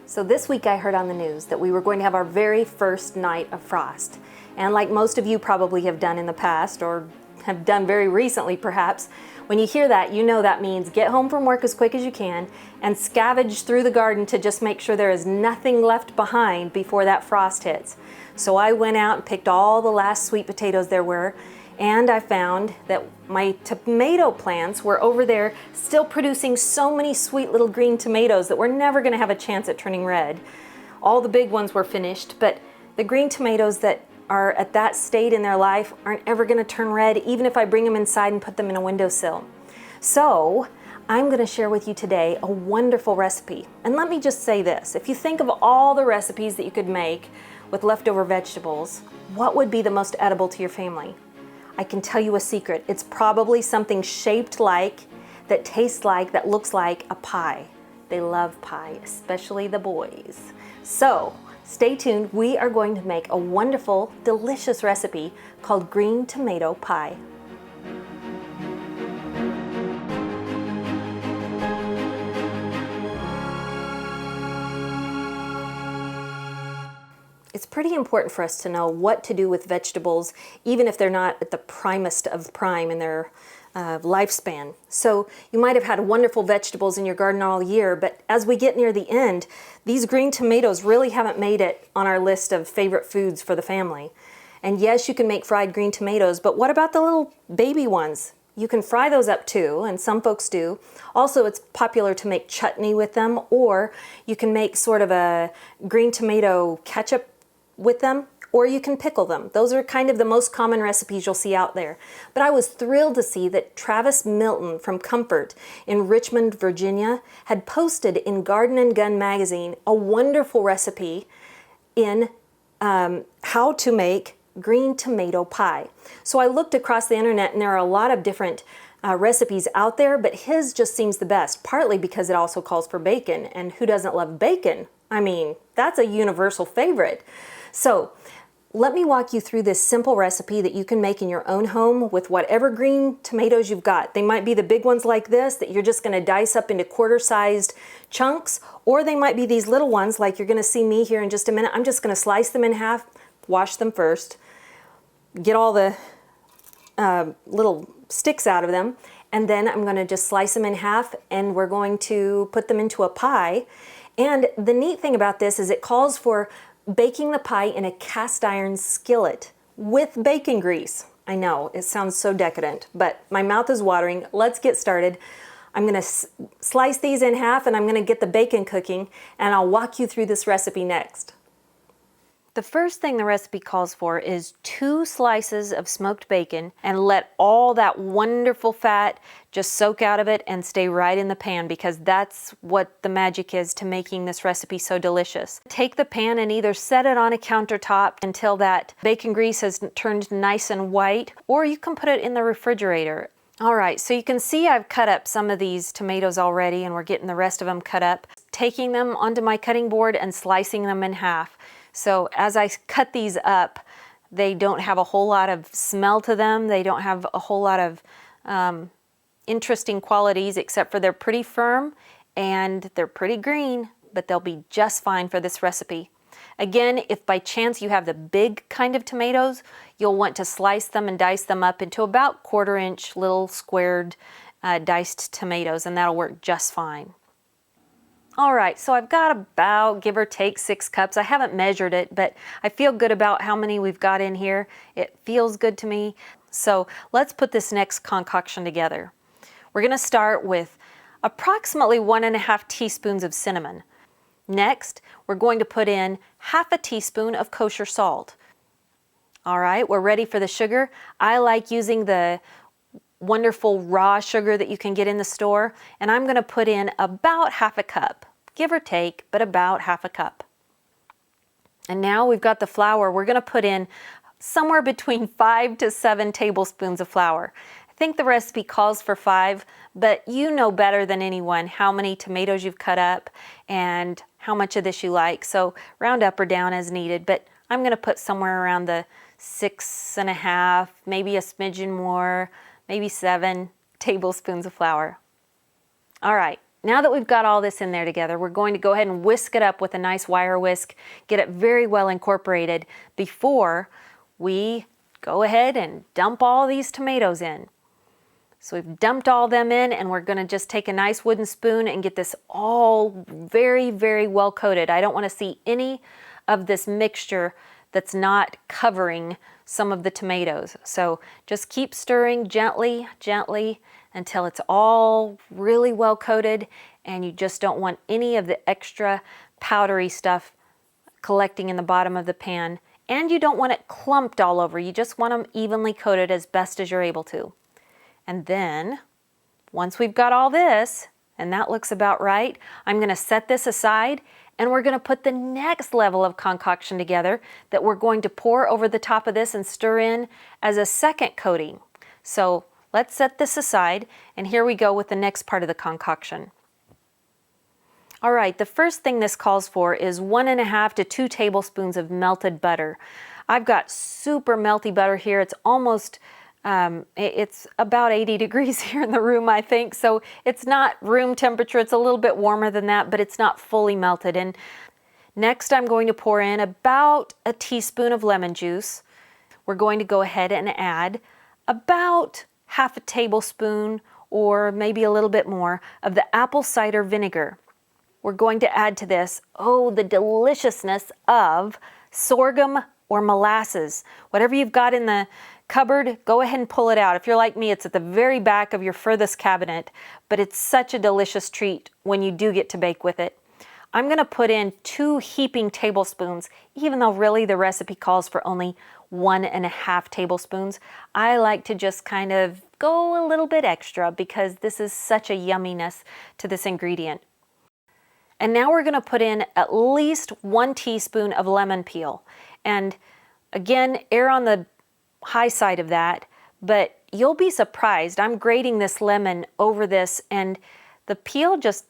So this week I heard on the news that we were going to have our very first night of frost. And like most of you probably have done in the past, or have done very recently perhaps, when you hear that, you know that means get home from work as quick as you can and scavenge through the garden to just make sure there is nothing left behind before that frost hits. So I went out and picked all the last sweet potatoes there were, and I found that my tomato plants were over there still producing so many sweet little green tomatoes that were never going to have a chance at turning red. All the big ones were finished, but the green tomatoes that are at that state in their life aren't ever going to turn red, even if I bring them inside and put them in a windowsill. So I'm going to share with you today a wonderful recipe. And let me just say this, if you think of all the recipes that you could make with leftover vegetables, what would be the most edible to your family? I can tell you a secret. It's probably something shaped like, that tastes like, that looks like a pie. They love pie, especially the boys. So stay tuned. We are going to make a wonderful, delicious recipe called green tomato pie. It's pretty important for us to know what to do with vegetables, even if they're not at the primest of prime in their lifespan. So you might have had wonderful vegetables in your garden all year, but as we get near the end, these green tomatoes really haven't made it on our list of favorite foods for the family. And yes, you can make fried green tomatoes, but what about the little baby ones? You can fry those up too, and some folks do. Also, it's popular to make chutney with them, or you can make sort of a green tomato ketchup with them, or you can pickle them. Those are kind of the most common recipes you'll see out there. But I was thrilled to see that Travis Milton from Comfort in Richmond, Virginia, had posted in Garden and Gun magazine a wonderful recipe in how to make green tomato pie. So I looked across the internet, and there are a lot of different recipes out there, but his just seems the best, partly because it also calls for bacon, and who doesn't love bacon? I mean, that's a universal favorite. So let me walk you through this simple recipe that you can make in your own home with whatever green tomatoes you've got. They might be the big ones like this that you're just going to dice up into quarter-sized chunks, or they might be these little ones like you're going to see me here in just a minute. I'm just going to slice them in half, wash them first, get all the little sticks out of them, and then I'm going to just slice them in half, and we're going to put them into a pie. And the neat thing about this is it calls for baking the pie in a cast iron skillet with bacon grease. I know, it sounds so decadent, but my mouth is watering. Let's get started. I'm going to slice these in half, and I'm going to get the bacon cooking, and I'll walk you through this recipe next. The first thing the recipe calls for is 2 slices of smoked bacon, and let all that wonderful fat just soak out of it and stay right in the pan, because that's what the magic is to making this recipe so delicious. Take the pan and either set it on a countertop until that bacon grease has turned nice and white, or you can put it in the refrigerator. All right, so you can see I've cut up some of these tomatoes already, and we're getting the rest of them cut up. Taking them onto my cutting board and slicing them in half. So as I cut these up, they don't have a whole lot of smell to them. They don't have a whole lot of interesting qualities, except for they're pretty firm and they're pretty green, but they'll be just fine for this recipe. Again, if by chance you have the big kind of tomatoes, you'll want to slice them and dice them up into about 1/4 inch little squared diced tomatoes, and that'll work just fine. All right, so I've got about, give or take, 6 cups. I haven't measured it, but I feel good about how many we've got in here. It feels good to me. So let's put this next concoction together. We're going to start with approximately 1½ teaspoons of cinnamon. Next, we're going to put in ½ teaspoon of kosher salt. All right, we're ready for the sugar. I like using the wonderful raw sugar that you can get in the store, and I'm going to put in about ½ cup, give or take, but about ½ cup. And now we've got the flour. We're going to put in somewhere between 5 to 7 tablespoons of flour. I think the recipe calls for 5, but you know better than anyone how many tomatoes you've cut up and how much of this you like, so round up or down as needed, but I'm going to put somewhere around the 6½, maybe a smidgen more, maybe 7 tablespoons of flour. All right, now that we've got all this in there together, we're going to go ahead and whisk it up with a nice wire whisk, get it very well incorporated before we go ahead and dump all these tomatoes in. So we've dumped all them in, and we're going to just take a nice wooden spoon and get this all very, very well coated. I don't want to see any of this mixture that's not covering some of the tomatoes. So just keep stirring gently, gently until it's all really well coated, and you just don't want any of the extra powdery stuff collecting in the bottom of the pan. And you don't want it clumped all over. You just want them evenly coated as best as you're able to. And then, once we've got all this, and that looks about right, I'm going to set this aside, and we're going to put the next level of concoction together that we're going to pour over the top of this and stir in as a second coating. So let's set this aside, and here we go with the next part of the concoction. All right, the first thing this calls for is 1.5 to 2 tablespoons of melted butter. I've got super melty butter here. It's almost it's about 80 degrees here in the room, I think, so it's not room temperature. It's a little bit warmer than that, but it's not fully melted. And next I'm going to pour in about a teaspoon of lemon juice. We're going to go ahead and add about half a tablespoon or maybe a little bit more of the apple cider vinegar. We're going to add to this, the deliciousness of sorghum or molasses. Whatever you've got in the cupboard, go ahead and pull it out. If you're like me, it's at the very back of your furthest cabinet, but it's such a delicious treat when you do get to bake with it. I'm going to put in 2 heaping tablespoons, even though really the recipe calls for only 1.5 tablespoons. I like to just kind of go a little bit extra because this is such a yumminess to this ingredient. And now we're going to put in at least 1 teaspoon of lemon peel. And again, err on the high side of that, but you'll be surprised. I'm grating this lemon over this, and the peel just,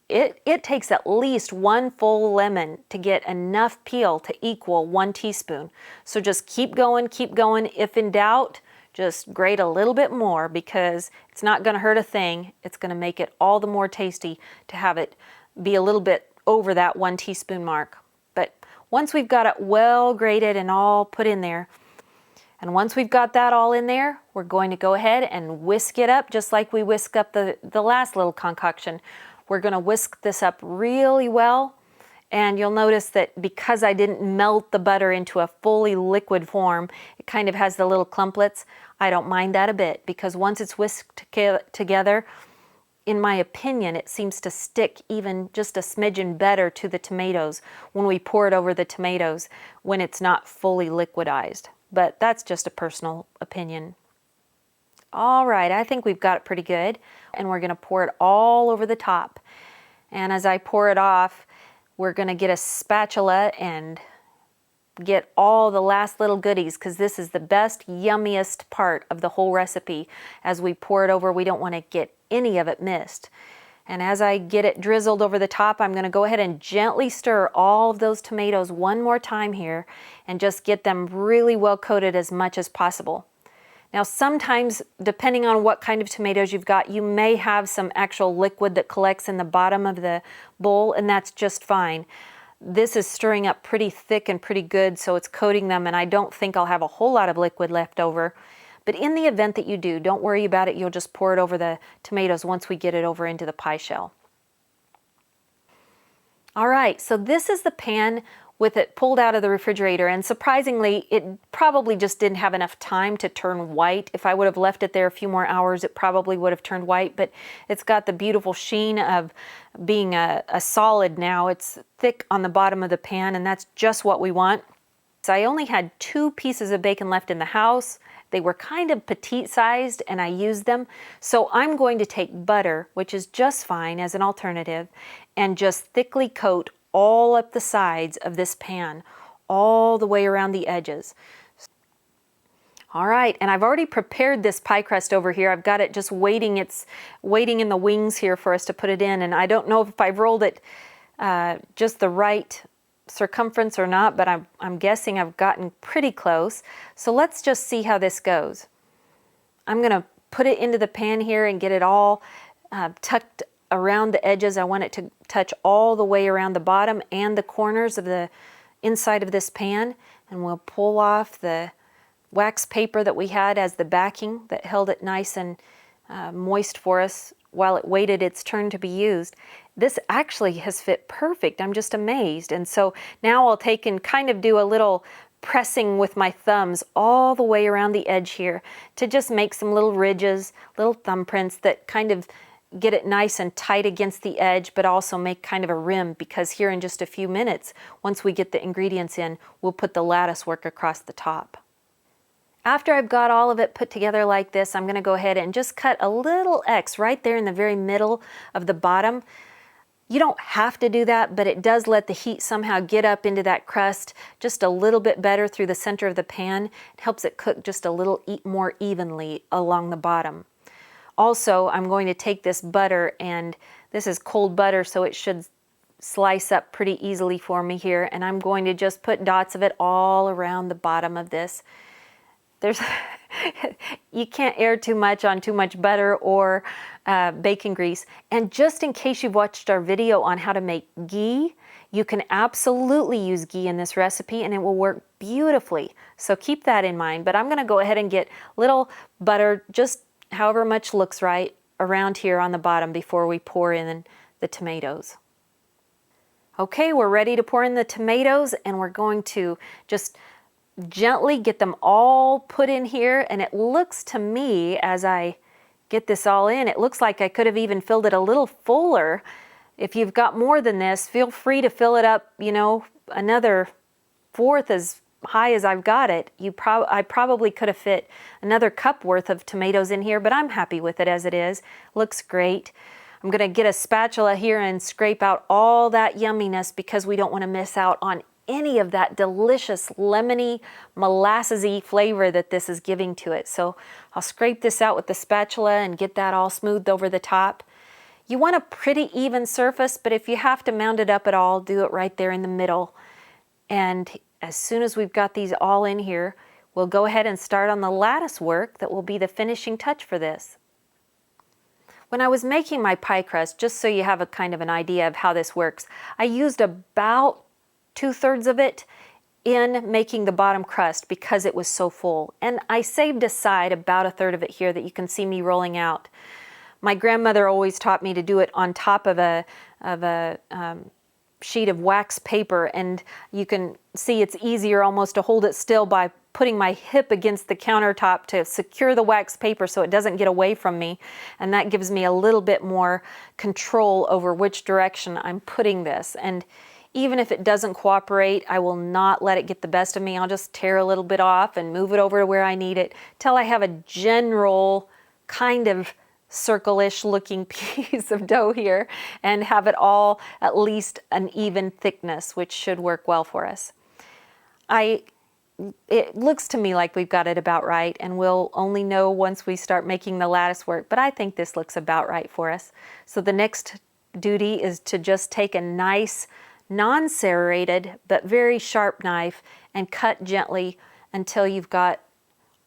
it takes at least 1 full lemon to get enough peel to equal 1 teaspoon. So just keep going, keep going. If in doubt, just grate a little bit more because it's not going to hurt a thing. It's going to make it all the more tasty to have it be a little bit over that 1 teaspoon mark. But once we've got it well grated and all put in there, and once we've got that all in there, we're going to go ahead and whisk it up just like we whisk up the last little concoction. We're going to whisk this up really well, and you'll notice that because I didn't melt the butter into a fully liquid form, it kind of has the little clumplets. I don't mind that a bit because once it's whisked together, in my opinion, it seems to stick even just a smidgen better to the tomatoes when we pour it over the tomatoes when it's not fully liquidized. But that's just a personal opinion. All right, I think we've got it pretty good. And we're going to pour it all over the top. And as I pour it off, we're going to get a spatula and get all the last little goodies because this is the best, yummiest part of the whole recipe. As we pour it over, we don't want to get any of it missed. And as I get it drizzled over the top, I'm going to go ahead and gently stir all of those tomatoes one more time here and just get them really well coated as much as possible. Now sometimes, depending on what kind of tomatoes you've got, you may have some actual liquid that collects in the bottom of the bowl, and that's just fine. This is stirring up pretty thick and pretty good, so it's coating them, and I don't think I'll have a whole lot of liquid left over. But in the event that you do, don't worry about it. You'll just pour it over the tomatoes once we get it over into the pie shell. All right, so this is the pan with it pulled out of the refrigerator, and surprisingly, it probably just didn't have enough time to turn white. If I would have left it there a few more hours, it probably would have turned white, but it's got the beautiful sheen of being a solid now. It's thick on the bottom of the pan, and that's just what we want. So I only had 2 pieces of bacon left in the house. They were kind of petite sized and I used them. So I'm going to take butter, which is just fine as an alternative, and just thickly coat all up the sides of this pan, all the way around the edges. All right, and I've already prepared this pie crust over here. I've got it just waiting. It's waiting in the wings here for us to put it in, and I don't know if I've rolled it just the right circumference or not, but I'm guessing I've gotten pretty close. So let's just see how this goes. I'm going to put it into the pan here and get it all tucked around the edges. I want it to touch all the way around the bottom and the corners of the inside of this pan. And we'll pull off the wax paper that we had as the backing that held it nice and moist for us while it waited its turn to be used. This actually has fit perfect. I'm just amazed. And so now I'll take and kind of do a little pressing with my thumbs all the way around the edge here to just make some little ridges, little thumbprints that kind of get it nice and tight against the edge, but also make kind of a rim, because here in just a few minutes, once we get the ingredients in, we'll put the lattice work across the top. After I've got all of it put together like this, I'm going to go ahead and just cut a little X right there in the very middle of the bottom. You don't have to do that, but it does let the heat somehow get up into that crust just a little bit better through the center of the pan. It helps it cook just a little more evenly along the bottom. Also, I'm going to take this butter, and this is cold butter, so it should slice up pretty easily for me here, and I'm going to just put dots of it all around the bottom of this. You can't err too much on too much butter or bacon grease. And just in case you've watched our video on how to make ghee, you can absolutely use ghee in this recipe and it will work beautifully. So keep that in mind. But I'm going to go ahead and get little butter, just however much looks right, around here on the bottom before we pour in the tomatoes. Okay, we're ready to pour in the tomatoes, and we're going to just gently get them all put in here. And it looks to me, as I get this all in, it looks like I could have even filled it a little fuller. If you've got more than this, feel free to fill it up, you know, another fourth as high as I've got it. I probably could have fit another cup worth of tomatoes in here, but I'm happy with it as it is. Looks great. I'm going to get a spatula here and scrape out all that yumminess, because we don't want to miss out on any of that delicious lemony, molassesy flavor that this is giving to it. So I'll scrape this out with the spatula and get that all smoothed over the top. You want a pretty even surface, but if you have to mound it up at all, do it right there in the middle. And as soon as we've got these all in here, we'll go ahead and start on the lattice work that will be the finishing touch for this. When I was making my pie crust, just so you have a kind of an idea of how this works, I used about 2/3 of it in making the bottom crust because it was so full. And I saved aside about 1/3 of it here that you can see me rolling out. My grandmother always taught me to do it on top of a sheet of wax paper, and you can see it's easier almost to hold it still by putting my hip against the countertop to secure the wax paper so it doesn't get away from me, and that gives me a little bit more control over which direction I'm putting this. And even if it doesn't cooperate, I will not let it get the best of me. I'll just tear a little bit off and move it over to where I need it till I have a general kind of circle-ish looking piece of dough here, and have it all at least an even thickness, which should work well for us. It looks to me like we've got it about right, and we'll only know once we start making the lattice work, but I think this looks about right for us. So the next duty is to just take a nice non-serrated but very sharp knife and cut gently until you've got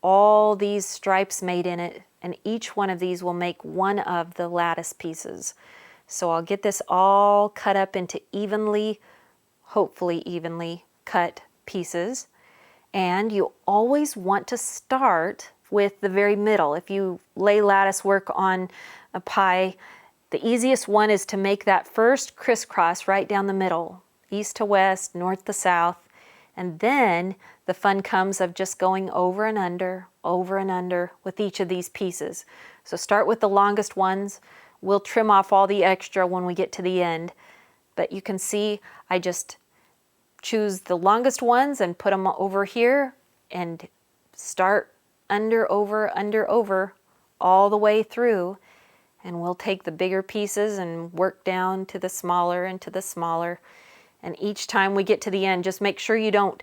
all these stripes made in it, and each one of these will make one of the lattice pieces. So I'll get this all cut up into evenly, hopefully evenly cut pieces. And you always want to start with the very middle. If you lay lattice work on a pie, the easiest one is to make that first crisscross right down the middle, east to west, north to south, and then the fun comes of just going over and under with each of these pieces. So start with the longest ones. We'll trim off all the extra when we get to the end, but you can see I just choose the longest ones and put them over here and start under, over, all the way through. And we'll take the bigger pieces and work down to the smaller and to the smaller. And each time we get to the end, just make sure you don't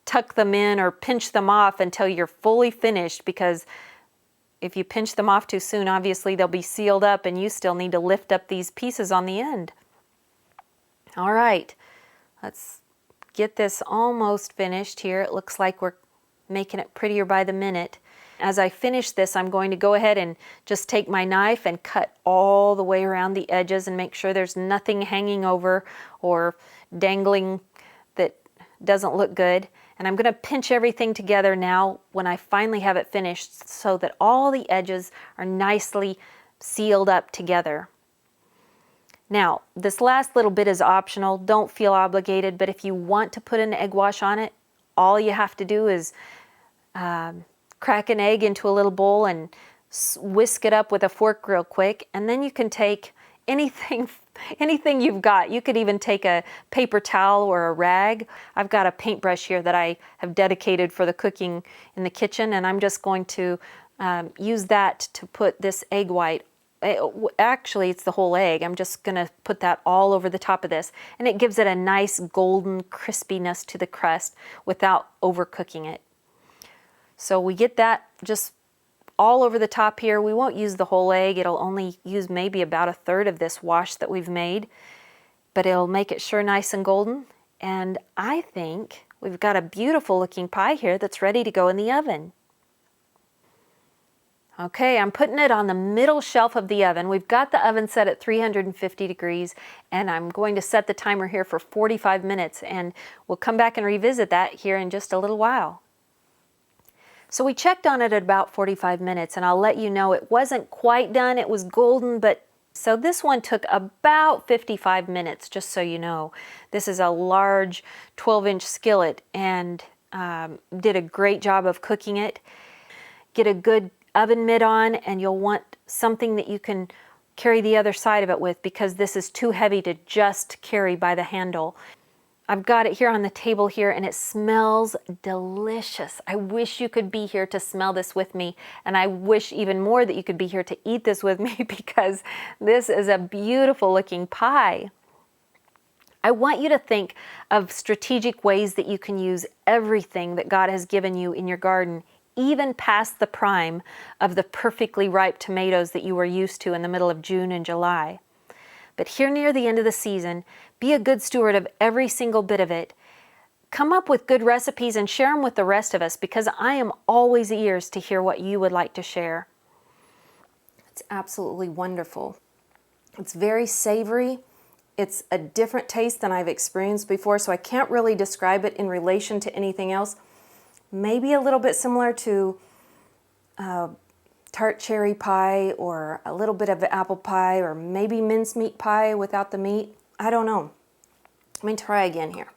tuck them in or pinch them off until you're fully finished, because if you pinch them off too soon, obviously they'll be sealed up and you still need to lift up these pieces on the end. All right, let's get this almost finished here. It looks like we're making it prettier by the minute. As I finish this, I'm going to go ahead and just take my knife and cut all the way around the edges and make sure there's nothing hanging over or dangling that doesn't look good. And I'm going to pinch everything together now when I finally have it finished so that all the edges are nicely sealed up together. Now, this last little bit is optional. Don't feel obligated, but if you want to put an egg wash on it, all you have to do is crack an egg into a little bowl and whisk it up with a fork real quick, and then you can take anything you've got. You could even take a paper towel or a rag. I've got a paintbrush here that I have dedicated for the cooking in the kitchen, and I'm just going to use that to put this egg white. Actually, it's the whole egg. I'm just going to put that all over the top of this, and it gives it a nice golden crispiness to the crust without overcooking it. So we get that just all over the top here. We won't use the whole egg. It'll only use maybe about a third of this wash that we've made, but it'll make it sure nice and golden. And I think we've got a beautiful looking pie here that's ready to go in the oven. Okay, I'm putting it on the middle shelf of the oven. We've got the oven set at 350 degrees, and I'm going to set the timer here for 45 minutes, and we'll come back and revisit that here in just a little while. So we checked on it at about 45 minutes, and I'll let you know it wasn't quite done. It was golden, but so this one took about 55 minutes, just so you know. This is a large 12-inch skillet, and did a great job of cooking it. Get a good oven mitt on, and you'll want something that you can carry the other side of it with, because this is too heavy to just carry by the handle. I've got it here on the table here, and it smells delicious. I wish you could be here to smell this with me, and I wish even more that you could be here to eat this with me, because this is a beautiful looking pie. I want you to think of strategic ways that you can use everything that God has given you in your garden, even past the prime of the perfectly ripe tomatoes that you were used to in the middle of June and July. But here near the end of the season, be a good steward of every single bit of it. Come up with good recipes and share them with the rest of us, because I am always ears to hear what you would like to share. It's absolutely wonderful. It's very savory. It's a different taste than I've experienced before, so I can't really describe it in relation to anything else. Maybe a little bit similar to tart cherry pie, or a little bit of apple pie, or maybe mincemeat pie without the meat. I don't know. Let me try again here.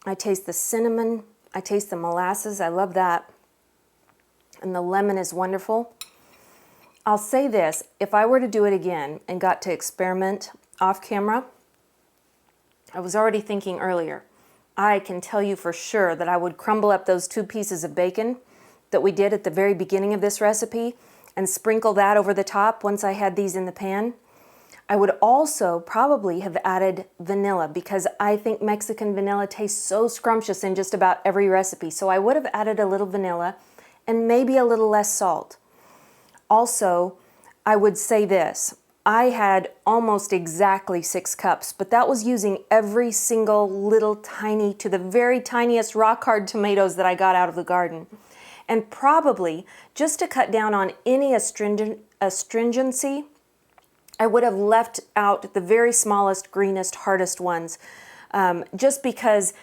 I taste the cinnamon. I taste the molasses. I love that. And the lemon is wonderful. I'll say this, if I were to do it again and got to experiment off camera, I was already thinking earlier, I can tell you for sure that I would crumble up those 2 pieces of bacon that we did at the very beginning of this recipe and sprinkle that over the top once I had these in the pan. I would also probably have added vanilla, because I think Mexican vanilla tastes so scrumptious in just about every recipe. So I would have added a little vanilla and maybe a little less salt. Also, I would say this, I had almost exactly 6 cups, but that was using every single little tiny, to the very tiniest rock hard tomatoes that I got out of the garden. And probably, just to cut down on any astringency, I would have left out the very smallest, greenest, hardest ones, just because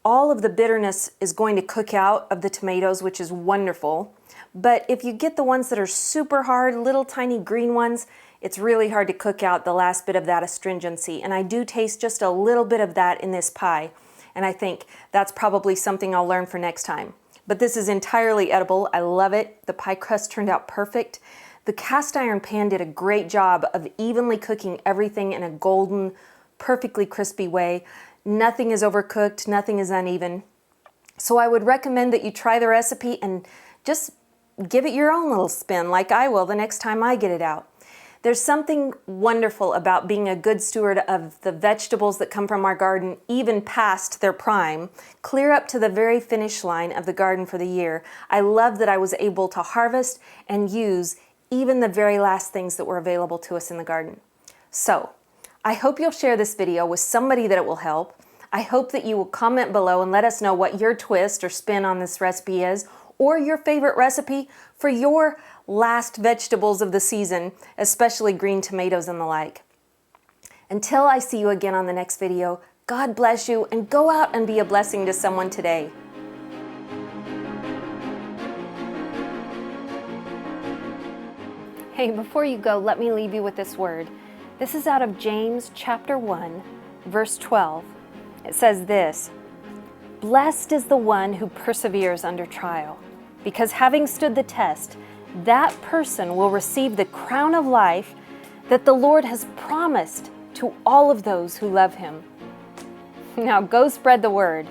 all of the bitterness is going to cook out of the tomatoes, which is wonderful. But if you get the ones that are super hard, little tiny green ones, it's really hard to cook out the last bit of that astringency. And I do taste just a little bit of that in this pie. And I think that's probably something I'll learn for next time. But this is entirely edible. I love it. The pie crust turned out perfect. The cast iron pan did a great job of evenly cooking everything in a golden, perfectly crispy way. Nothing is overcooked, nothing is uneven. So I would recommend that you try the recipe and just give it your own little spin, like I will the next time I get it out. There's something wonderful about being a good steward of the vegetables that come from our garden, even past their prime, clear up to the very finish line of the garden for the year. I love that I was able to harvest and use even the very last things that were available to us in the garden. So, I hope you'll share this video with somebody that it will help. I hope that you will comment below and let us know what your twist or spin on this recipe is, or your favorite recipe for your last vegetables of the season, especially green tomatoes and the like. Until I see you again on the next video, God bless you, and go out and be a blessing to someone today. Hey, before you go, let me leave you with this word. This is out of James chapter 1, verse 12. It says this, "Blessed is the one who perseveres under trial, because having stood the test, that person will receive the crown of life that the Lord has promised to all of those who love him." Now go spread the word.